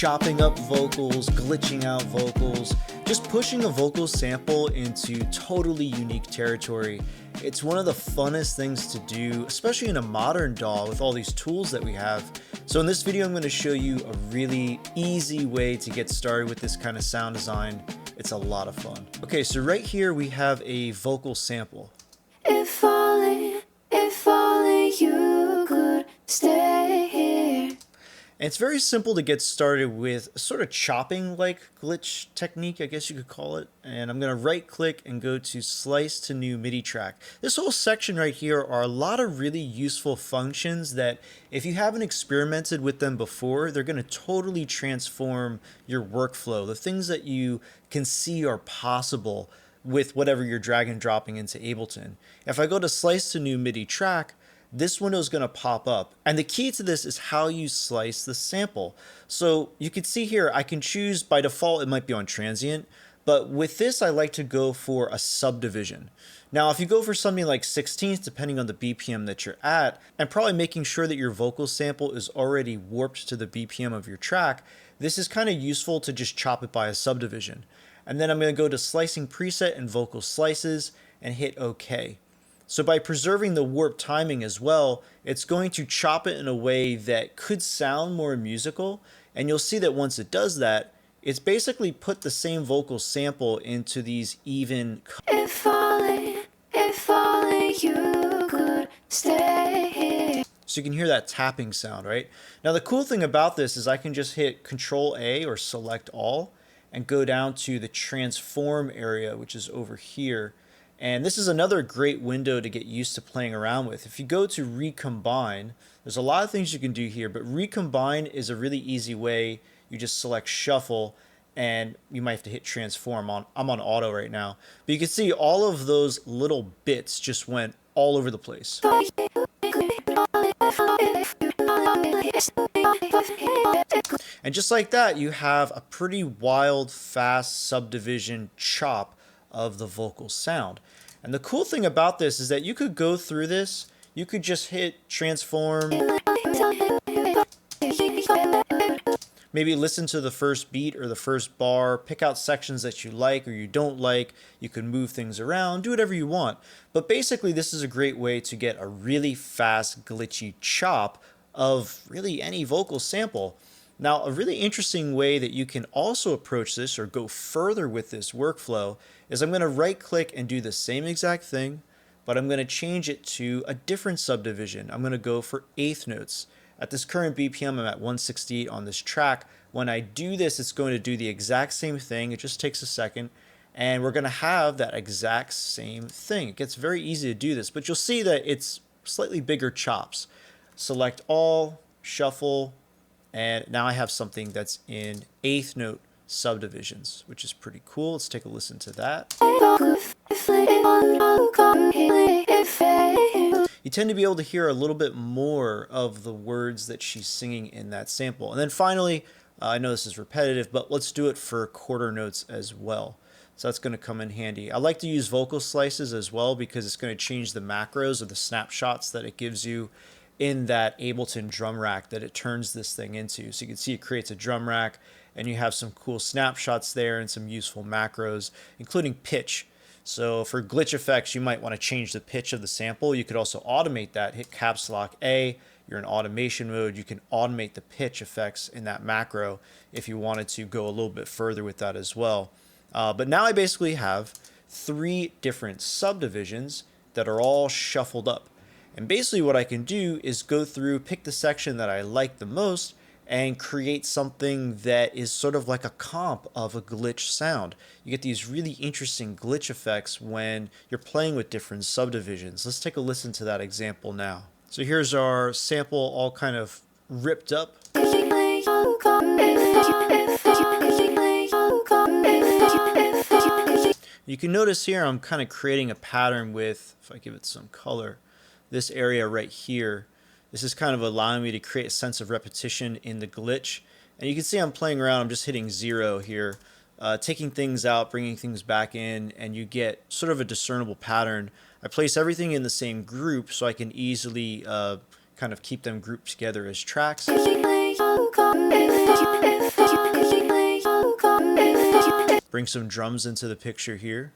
chopping up vocals, glitching out vocals, just pushing a vocal sample into totally unique territory. It's one of the funnest things to do, especially in a modern DAW with all these tools that we have. So in this video, I'm going to show you a really easy way to get started with this kind of sound design. It's a lot of fun. Okay, so right here we have a vocal sample. If only you could stay here. And it's very simple to get started with a sort of chopping like glitch technique, I guess you could call it. And I'm going to right click and go to slice to new MIDI track. This whole section right here are a lot of really useful functions that if you haven't experimented with them before, they're going to totally transform your workflow. The things that you can see are possible with whatever you're drag and dropping into Ableton. If I go to slice to new MIDI track, this window is going to pop up. And the key to this is how you slice the sample. So you can see here, I can choose by default, it might be on transient, but with this, I like to go for a subdivision. Now, if you go for something like 16th, depending on the BPM that you're at, and probably making sure that your vocal sample is already warped to the BPM of your track, this is kind of useful to just chop it by a subdivision. And then I'm going to go to slicing preset and vocal slices and hit OK. So by preserving the warp timing as well, it's going to chop it in a way that could sound more musical. And you'll see that once it does that, it's basically put the same vocal sample into these even. If only you could stay here. So you can hear that tapping sound, right? Now the cool thing about this is I can just hit Control A or select all and go down to the transform area, which is over here. And this is another great window to get used to playing around with. If you go to Recombine, there's a lot of things you can do here, but Recombine is a really easy way. You just select Shuffle, and you might have to hit Transform. I'm on auto right now. But you can see all of those little bits just went all over the place. And just like that, you have a pretty wild, fast subdivision chop of the vocal sound. And the cool thing about this is that you could go through this, you could just hit transform, maybe listen to the first beat or the first bar, pick out sections that you like or you don't like, you can move things around, do whatever you want. But basically this is a great way to get a really fast glitchy chop of really any vocal sample. Now, a really interesting way that you can also approach this or go further with this workflow is I'm going to right click and do the same exact thing, but I'm going to change it to a different subdivision. I'm going to go for eighth notes. At this current BPM, I'm at 168 on this track. When I do this, it's going to do the exact same thing. It just takes a second. And we're going to have that exact same thing. It gets very easy to do this, but you'll see that it's slightly bigger chops. Select all, shuffle, and now I have something that's in eighth note subdivisions, which is pretty cool. Let's take a listen to that. You tend to be able to hear a little bit more of the words that she's singing in that sample. And then finally, I know this is repetitive, but let's do it for quarter notes as well. So that's going to come in handy. I like to use vocal slices as well because it's going to change the macros or the snapshots that it gives you in that Ableton drum rack that it turns this thing into. So you can see it creates a drum rack and you have some cool snapshots there and some useful macros, including pitch. So for glitch effects, you might want to change the pitch of the sample. You could also automate that. Hit caps lock A. You're in automation mode. You can automate the pitch effects in that macro if you wanted to go a little bit further with that as well. But now I basically have 3 different subdivisions that are all shuffled up. And basically what I can do is go through, pick the section that I like the most, and create something that is sort of like a comp of a glitch sound. You get these really interesting glitch effects when you're playing with different subdivisions. Let's take a listen to that example now. So here's our sample all kind of ripped up. You can notice here I'm kind of creating a pattern with, if I give it some color, this area right here. This is kind of allowing me to create a sense of repetition in the glitch. And you can see I'm playing around, I'm just hitting 0 here, taking things out, bringing things back in, and you get sort of a discernible pattern. I place everything in the same group so I can easily kind of keep them grouped together as tracks. Bring some drums into the picture here.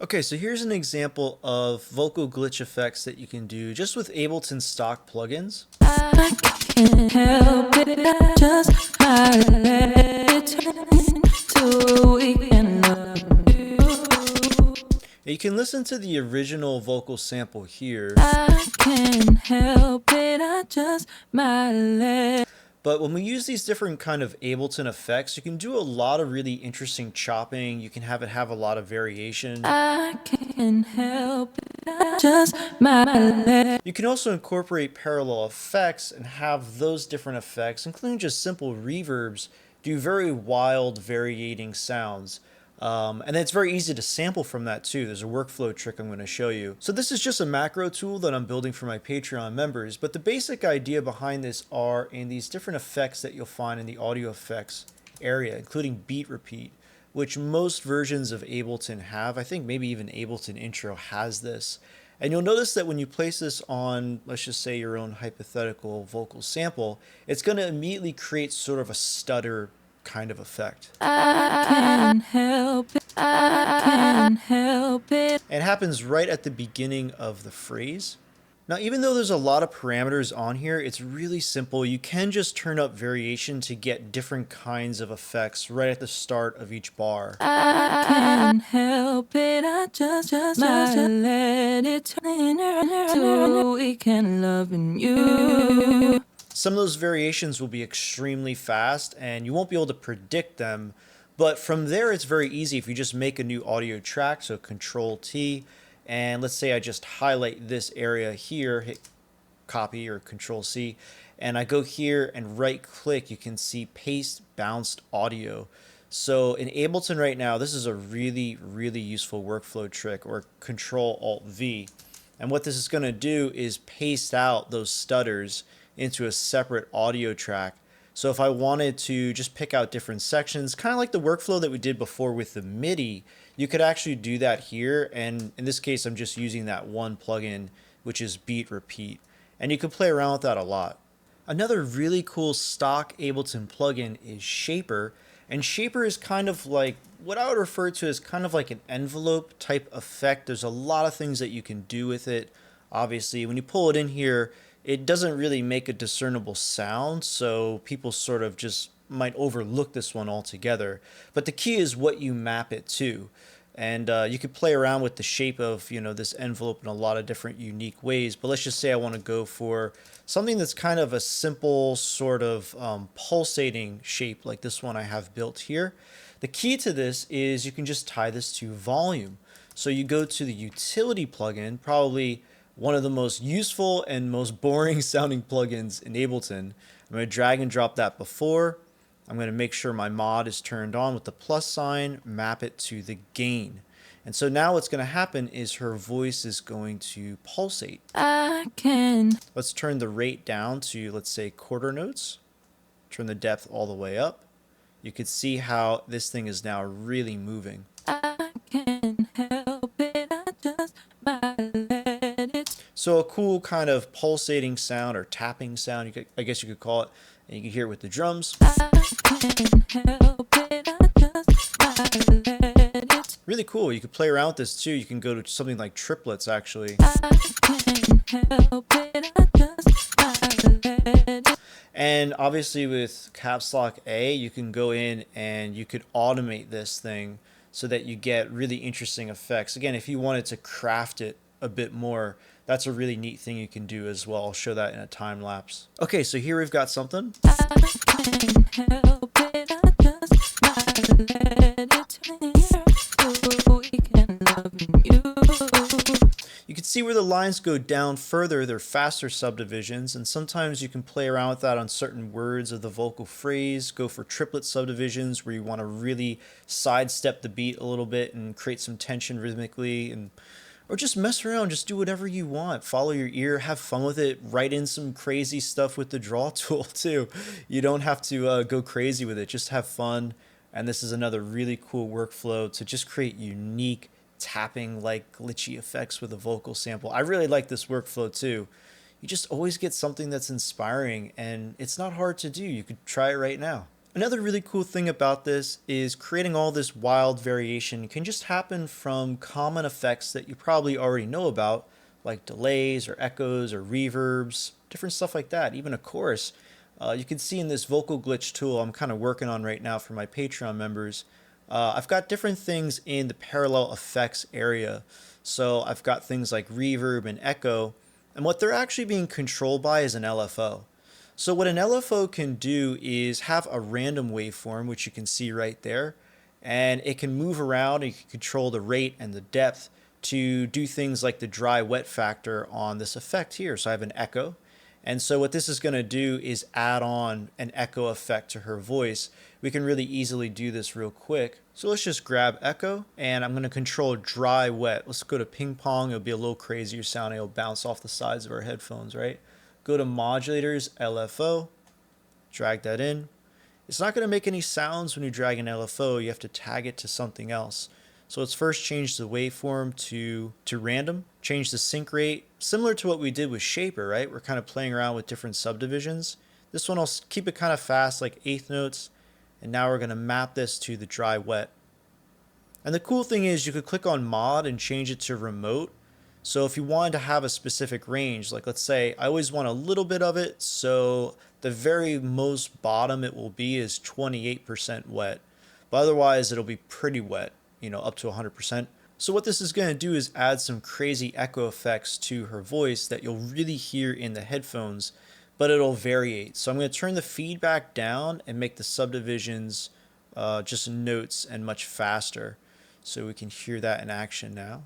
Okay, so here's an example of vocal glitch effects that you can do just with Ableton stock plugins. I can't help it, I just might let it turn to a weekend of you. You can listen to the original vocal sample here, I can't help it, I just might let. but when we use these different kind of Ableton effects, you can do a lot of really interesting chopping. You can have it have a lot of variation. I can't help it, I just might let. You can also incorporate parallel effects and have those different effects, including just simple reverbs, do very wild, variating sounds. And it's very easy to sample from that too. There's a workflow trick I'm going to show you. So this is just a macro tool that I'm building for my Patreon members, but the basic idea behind this are in these different effects that you'll find in the audio effects area, including beat repeat, which most versions of Ableton have. I think maybe even Ableton Intro has this. And you'll notice that when you place this on, let's just say your own hypothetical vocal sample, it's going to immediately create sort of a stutter kind of effect. I can't help it, I can't help it. It happens right at the beginning of the phrase. Now, even though there's a lot of parameters on here, it's really simple. You can just turn up variation to get different kinds of effects right at the start of each bar. I can't help it, I just might let it turn to a weekend loving you. Some of those variations will be extremely fast and you won't be able to predict them, but from there it's very easy. If you just make a new audio track, so Control T, and let's say I just highlight this area here, hit copy or Control C, and I go here and right click, you can see paste bounced audio. So in Ableton right now, this is a really, really useful workflow trick, or Control Alt V. And what this is going to do is paste out those stutters into a separate audio track. So if I wanted to just pick out different sections, kind of like the workflow that we did before with the MIDI, you could actually do that here. And in this case, I'm just using that one plugin, which is Beat Repeat. And you can play around with that a lot. Another really cool stock Ableton plugin is Shaper. And Shaper is kind of like what I would refer to as kind of like an envelope type effect. There's a lot of things that you can do with it. Obviously, when you pull it in here, it doesn't really make a discernible sound, so people sort of just might overlook this one altogether. But the key is what you map it to. And you could play around with the shape of, this envelope in a lot of different unique ways. But let's just say I want to go for something that's kind of a simple sort of pulsating shape like this one I have built here. The key to this is you can just tie this to volume. So you go to the utility plugin, probably one of the most useful and most boring sounding plugins in Ableton. I'm going to drag and drop that before. I'm going to make sure my mod is turned on with the plus sign, map it to the gain. And so now what's going to happen is her voice is going to pulsate. I can. Let's turn the rate down to, let's say, quarter notes. Turn the depth all the way up. You can see how this thing is now really moving. I can't help it, I just might let it. So a cool kind of pulsating sound or tapping sound, I guess you could call it. And you can hear it with the drums. I can't help it, I just might let it. Really cool. You could play around with this too. You can go to something like triplets actually. I can't help it, I just might let it. And obviously with caps lock A, you can go in and you could automate this thing so that you get really interesting effects. Again, if you wanted to craft it a bit more, that's a really neat thing you can do as well. I'll show that in a time lapse. Okay, so here we've got something. I can't help it, I just might let it turn to a weekend loving you. You can see where the lines go down further. They're faster subdivisions, and sometimes you can play around with that on certain words of the vocal phrase. Go for triplet subdivisions where you want to really sidestep the beat a little bit and create some tension rhythmically, or just mess around, just do whatever you want. Follow your ear, have fun with it, write in some crazy stuff with the draw tool too. You don't have to go crazy with it, just have fun. And this is another really cool workflow to just create unique tapping like glitchy effects with a vocal sample. I really like this workflow too. You just always get something that's inspiring, and it's not hard to do. You could try it right now. Another really cool thing about this is creating all this wild variation can just happen from common effects that you probably already know about, like delays or echoes or reverbs, different stuff like that, even a chorus. You can see in this vocal glitch tool I'm kind of working on right now for my Patreon members, I've got different things in the parallel effects area. So I've got things like reverb and echo, and what they're actually being controlled by is an LFO. So what an LFO can do is have a random waveform, which you can see right there, and it can move around and you can control the rate and the depth to do things like the dry wet factor on this effect here. So I have an echo. And so what this is going to do is add on an echo effect to her voice. We can really easily do this real quick. So let's just grab echo, and I'm going to control dry wet. Let's go to ping pong. It'll be a little crazier sounding. It'll bounce off the sides of our headphones, right? Go to modulators, LFO, drag that in. It's not going to make any sounds when you drag an LFO. You have to tag it to something else. So let's first change the waveform to random, change the sync rate, similar to what we did with Shaper, right? We're kind of playing around with different subdivisions. This one I'll keep it kind of fast, like eighth notes. And now we're going to map this to the dry wet. And the cool thing is you could click on mod and change it to remote. So if you wanted to have a specific range, like let's say I always want a little bit of it, so the very most bottom it will be is 28% wet. But otherwise it'll be pretty wet, up to 100%. So what this is going to do is add some crazy echo effects to her voice that you'll really hear in the headphones, but it'll variate. So I'm going to turn the feedback down and make the subdivisions just notes and much faster, so we can hear that in action now.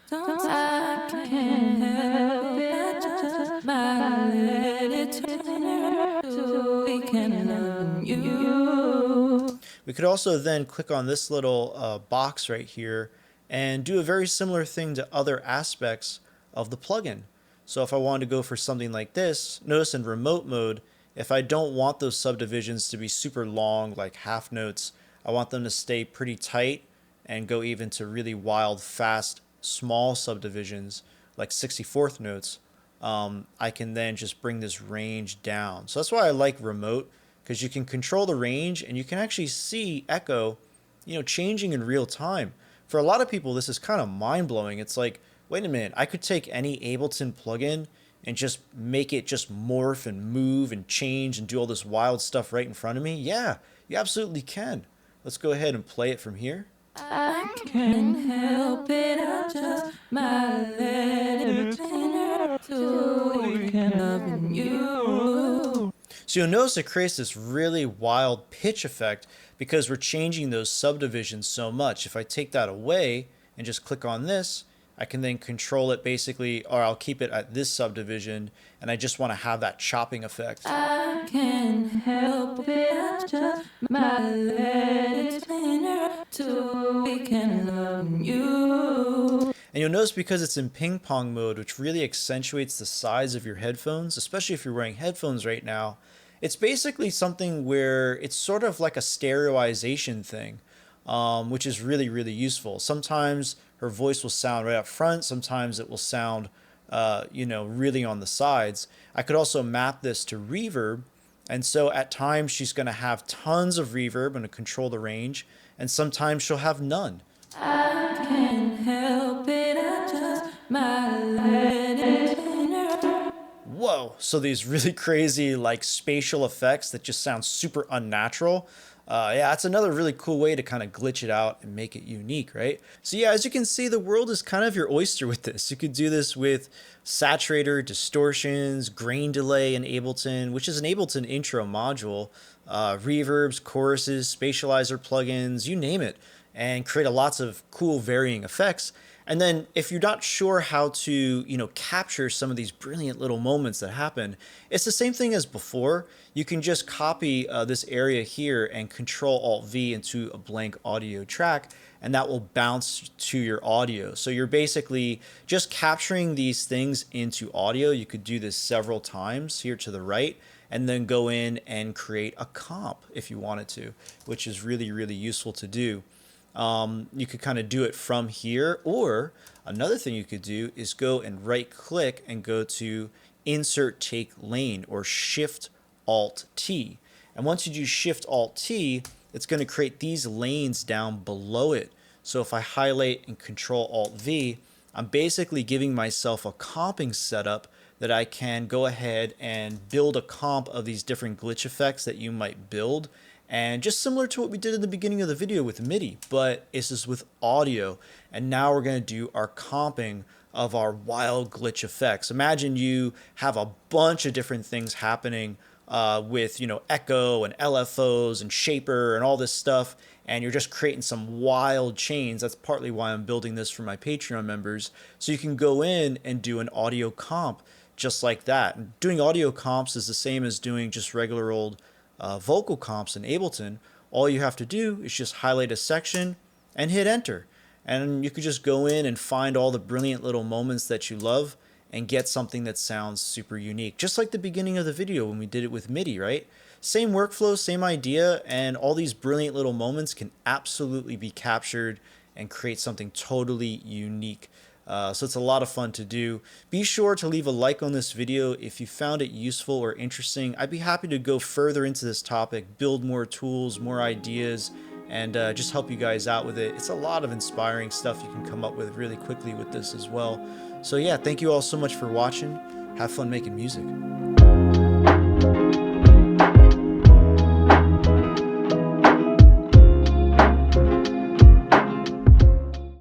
Don't I can't help it, just my little turn so we can love you. We could also then click on this little box right here and do a very similar thing to other aspects of the plugin. So if I wanted to go for something like this, notice in remote mode, if I don't want those subdivisions to be super long, like half notes, I want them to stay pretty tight and go even to really wild, fast, small subdivisions, like 64th notes. I can then just bring this range down. So that's why I like remote, because you can control the range and you can actually see echo, changing in real time. For a lot of people, this is kind of mind-blowing. It's like, wait a minute, I could take any Ableton plugin and just make it just morph and move and change and do all this wild stuff right in front of me? Yeah, you absolutely can. Let's go ahead and play it from here. I can't help it, I just my entertainer so we can love you. So you'll notice it creates this really wild pitch effect because we're changing those subdivisions so much. If I take that away and just click on this, I can then control it basically, or I'll keep it at this subdivision, and I just want to have that chopping effect. I can't help it, I just my entertainer so we can love you. And you'll notice because it's in ping pong mode, which really accentuates the size of your headphones, especially if you're wearing headphones right now, it's basically something where it's sort of like a stereoization thing, which is really, really useful. Sometimes her voice will sound right up front. Sometimes it will sound, really on the sides. I could also map this to reverb. And so at times she's going to have tons of reverb and to control the range. And sometimes she'll have none. I can't help it, I just my entertainer. Whoa. So these really crazy like spatial effects that just sound super unnatural. That's another really cool way to kind of glitch it out and make it unique, right? So yeah, as you can see, the world is kind of your oyster with this. You could do this with saturator, distortions, grain delay in Ableton, which is an Ableton intro module, reverbs, choruses, spatializer plugins, you name it, and create lots of cool varying effects. And then if you're not sure how to, capture some of these brilliant little moments that happen, it's the same thing as before. You can just copy this area here and Control Alt V into a blank audio track, and that will bounce to your audio. So you're basically just capturing these things into audio. You could do this several times here to the right, and then go in and create a comp if you wanted to, which is really, really useful to do. you could kind of do it from here. Or another thing you could do is go and right click and go to insert take lane, or shift alt T. And once you do shift alt T, it's going to create these lanes down below it. So if I highlight and control alt V, I'm basically giving myself a comping setup that I can go ahead and build a comp of these different glitch effects that you might build. And just similar to what we did in the beginning of the video with MIDI, but it's just with audio. And now we're going to do our comping of our wild glitch effects. Imagine you have a bunch of different things happening with, you know, echo and LFOs and shaper and all this stuff, and you're just creating some wild chains. That's partly why I'm building this for my Patreon members, so you can go in and do an audio comp just like that. And doing audio comps is the same as doing just regular old vocal comps in Ableton. All you have to do is just highlight a section and hit enter, and you could just go in and find all the brilliant little moments that you love and get something that sounds super unique. Just like the beginning of the video when we did it with MIDI, right? Same workflow, same idea, and all these brilliant little moments can absolutely be captured and create something totally unique. So it's a lot of fun to do. Be sure to leave a like on this video if you found it useful or interesting. I'd be happy to go further into this topic, build more tools, more ideas, and just help you guys out with it. It's a lot of inspiring stuff you can come up with really quickly with this as well. So yeah, thank you all so much for watching. Have fun making music.